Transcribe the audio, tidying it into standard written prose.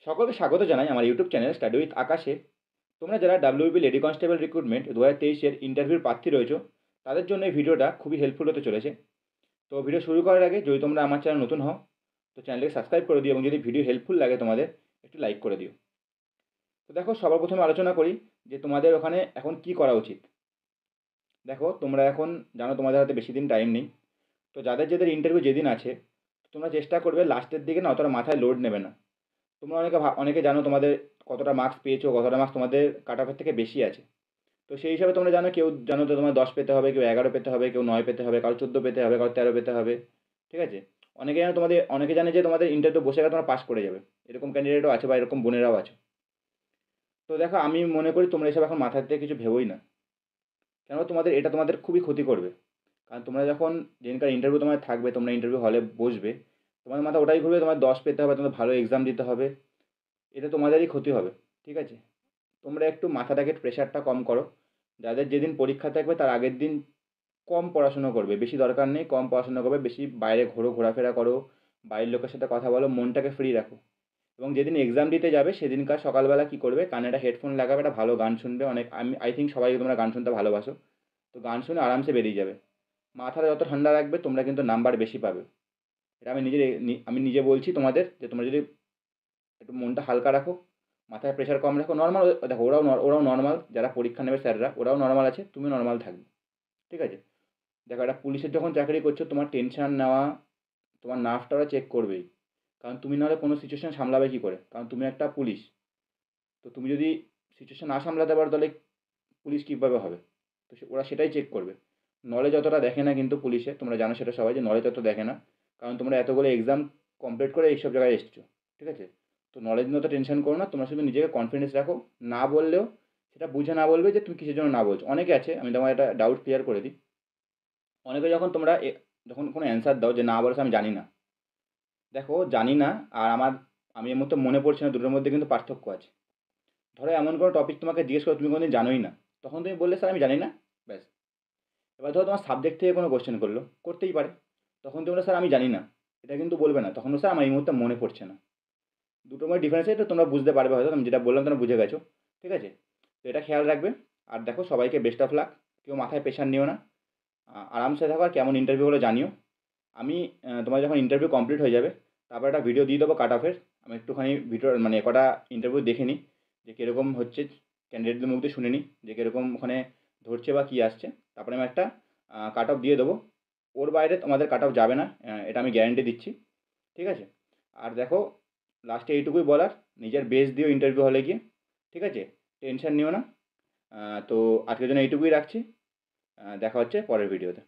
সকলকে স্বাগত জানাই আমার ইউটিউব চ্যানেল স্টাডি উইথ আকাশে। তোমরা যারা ডাব্লিউবি লেডি কনস্টেবল রিক্রুটমেন্ট 2023 ইন্টারভিউর প্রার্থী রয়েছো, তাদের জন্য এই ভিডিওটা খুবই হেল্পফুল হতে চলেছে। তো ভিডিও শুরু করার আগে যদি তোমরা আমার চ্যানেল নতুন হও, তো চ্যানেলটাকে সাবস্ক্রাইব করে দিও এবং যদি ভিডিও হেল্পফুল লাগে তোমাদের, একটু লাইক করে দিও। তো দেখো, সবার প্রথমে আলোচনা করি যে তোমাদের ওখানে এখন কি করা উচিত। দেখো, তোমরা এখন জানো তোমাদের হাতে বেশি দিন টাইম নেই। তো যাদের ইন্টারভিউ যেদিন আছে, তোমরা চেষ্টা করবে লাস্টের দিকে না অতটা মাথায় লোড নেবে না। তোমরা অনেকে জানো তোমাদের কতটা মার্কস পেয়েছো, কতটা মার্কস তোমাদের কাট অফের থেকে বেশি আছে। তো সেই হিসাবে তোমরা জানো, কেউ জানো তো তোমার 10 পেতে হবে, কেউ 11 পেতে হবে, কেউ 9 পেতে হবে, কারো 14 পেতে হবে, কারো 13 পেতে হবে। ঠিক আছে? অনেকে জানে যে তোমাদের ইন্টারভিউ বসে গেলে তোমরা পাস করে যাবে। এরকম ক্যান্ডিডেটও আছে বা এরকম বোনেরাও আছে। তো দেখো, আমি মনে করি তোমরা এসব এখন মাথার থেকে কিছু ভেবোই না। কেন, তোমাদের খুবই ক্ষতি করবে। কারণ তোমরা যখন যেদিনকার ইন্টারভিউ তোমার থাকবে, তোমরা ইন্টারভিউ হলে বসবে, তোমাদের মাথা ওটাই ঘুরবে তোমার 10 পেতে হবে, তোমাদের ভালো এক্সাম দিতে হবে। এতে তোমাদেরই ক্ষতি হবে। ঠিক আছে? তোমরা একটু মাথাটাকে প্রেশারটা কম করো। যাদের যেদিন পরীক্ষা থাকবে তার আগের দিন কম পড়াশুনো করবে, বেশি দরকার নেই, কম পড়াশুনো করবে, বেশি বাইরে ঘোরাফেরা করো, বাইরের লোকের সাথে কথা বলো, মনটাকে ফ্রি রাখো। এবং যেদিন এক্সাম দিতে যাবে সেদিনকার সকালবেলা কী করবে, কানে একটা হেডফোন লাগাবে, একটা ভালো গান শুনবে। আমি আই থিঙ্ক সবাই তোমরা গান শুনতে ভালোবাসো। তো গান শুনে আরামসে বেরিয়ে যাবে। মাথাটা যত ঠান্ডা রাখবে তোমরা কিন্তু নাম্বার বেশি পাবে। এটা আমি নিজে বলছি তোমাদের, যে তোমরা যদি একটু মনটা হালকা রাখো, মাথায় প্রেশার কম রাখো, নর্মাল দেখো, ওরাও নর্মাল, যারা পরীক্ষা নেবে স্যাররা ওরাও নর্মাল আছে, তুমি নর্মাল থাকবে। ঠিক আছে? দেখো, একটা পুলিশের যখন চাকরি করছো, তোমার টেনশন নেওয়া, তোমার নার্ভটা ওরা চেক করবেই। কারণ তুমি নাহলে কোনো সিচুয়েশন সামলাবে কী করে, কারণ তুমি একটা পুলিশ। তো তুমি যদি সিচুয়েশন না সামলাতে পারো, তাহলে পুলিশ কীভাবে হবে? তো ওরা সেটাই চেক করবে। নলেজ অতটা দেখে না কিন্তু পুলিশে, তোমরা জানো সেটা সবাই, যে নলেজ অত দেখে না। কারণ তোমরা এতগুলো এক্সাম কমপ্লিট করে এইসব জায়গায় এসছো। ঠিক আছে? তো নলেজ নিয়ে তো টেনশন করো না, তোমরা শুধু নিজেকে কনফিডেন্স রাখো। না বললেও সেটা বুঝে না বলবে যে তুমি কিসের জন্য না বলছো। অনেকে আছে, আমি তোমার একটা ডাউট ক্লিয়ার করে দিই। অনেকে যখন কোনো অ্যান্সার দাও যে না বলেছে আমি জানি না। দেখো, জানি না আর আমি এর মধ্যে মনে পড়ছে না, দুটোর মধ্যে কিন্তু পার্থক্য আছে। ধরো এমন কোনো টপিক তোমাকে জিজ্ঞেস করো, তুমি কোনোদিন জানোই না, তখন তুমি বললে স্যার আমি জানি না, ব্যাস। এবার ধরো তোমার সাবজেক্ট থেকে কোনো কোশ্চেন করলো, করতেই পারে, তখন তুমি বললে স্যার আমি জানি না, এটা কিন্তু বলবে না, তখন স্যার আমার এই মুহূর্তে মনে পড়ছে না। দুটোর মধ্যে ডিফারেন্স এটা তোমরা বুঝতে পারবে, হয়তো আমি যেটা বললাম তোমরা বুঝে গেছো। ঠিক আছে? তো এটা খেয়াল রাখবে। আর দেখো, সবাইকে বেস্ট অফ লাক। কেউ মাথায় প্রেশার নিও না। আরামসে থাকো। আর কেমন ইন্টারভিউ হলো জানিও। আমি তোমার যখন ইন্টারভিউ কমপ্লিট হয়ে যাবে, তারপর একটা ভিডিও দিয়ে দেবো কাট অফের। আমি একটুখানি ভিডিও মানে কটা ইন্টারভিউ দেখে নিই, যে কীরকম হচ্ছে, ক্যান্ডিডেটদের মুখ দিয়ে শুনে নিই যে কীরকম ওখানে ধরছে বা কী আসছে। তারপরে আমি একটা কাট অফ দিয়ে দেবো। ওর বাইরে তোমাদের কাট অফ যাবে না, এটা আমি গ্যারেন্টি দিচ্ছি। ঠিক আছে? আর দেখো, লাস্টে এইটুকুই বলার, নিজের বেস্ট দিও ইন্টারভিউ হলে গিয়ে। ঠিক আছে? টেনশন নিও না। তো আজকের জন্য এইটুকুই রাখছি। দেখা হচ্ছে পরের ভিডিওতে।